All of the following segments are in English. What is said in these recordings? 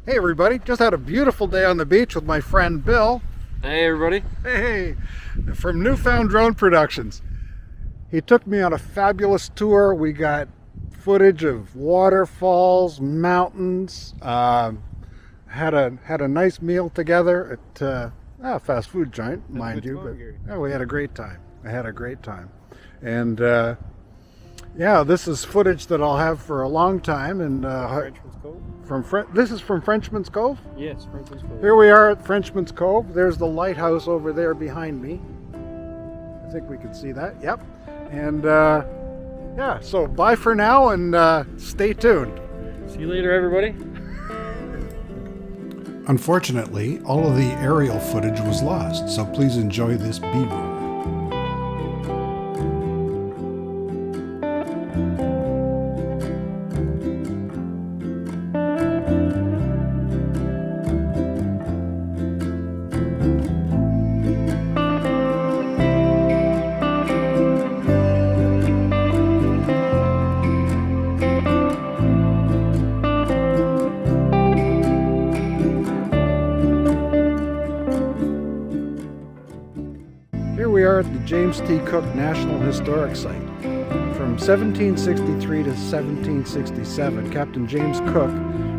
Hey everybody, just had a beautiful day on the beach with my friend Bill. Hey everybody. Hey, from Newfound Drone Productions. He took me on a fabulous tour. We got footage of waterfalls, mountains, had a nice meal together at a fast food joint, mind you, but yeah, we had a great time. I had a great time. And yeah, this is footage that I'll have for a long time. And Frenchman's Cove? This is from Frenchman's Cove? Yes, Frenchman's Cove. Here we are at Frenchman's Cove. There's the lighthouse over there behind me. I think we can see that. Yep. And yeah, so bye for now and stay tuned. See you later, everybody. Unfortunately, all of the aerial footage was lost, so please enjoy this B-roll. Here we are at the James T. Cook National Historic Site. From 1763 to 1767, Captain James Cook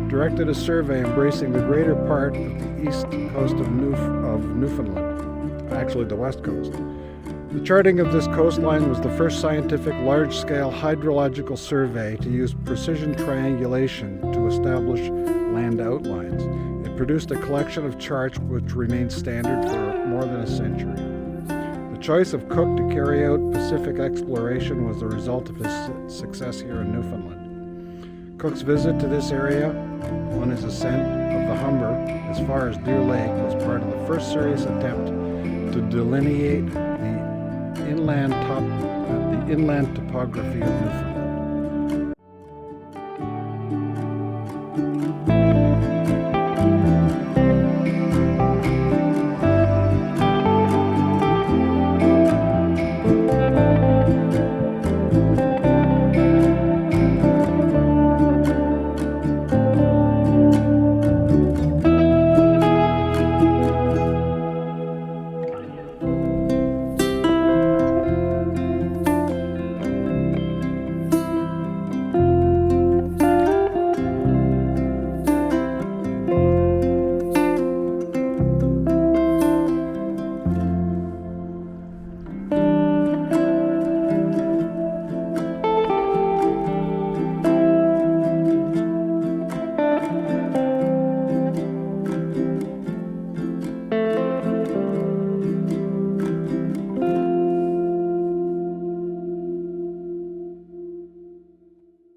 directed a survey embracing the greater part of the east coast of Newfoundland, actually the west coast. The charting of this coastline was the first scientific large-scale hydrological survey to use precision triangulation to establish land outlines. It produced a collection of charts which remained standard for more than a century. The choice of Cook to carry out Pacific exploration was the result of his success here in Newfoundland. Cook's visit to this area on his ascent of the Humber as far as Deer Lake was part of the first serious attempt to delineate the inland topography of Newfoundland.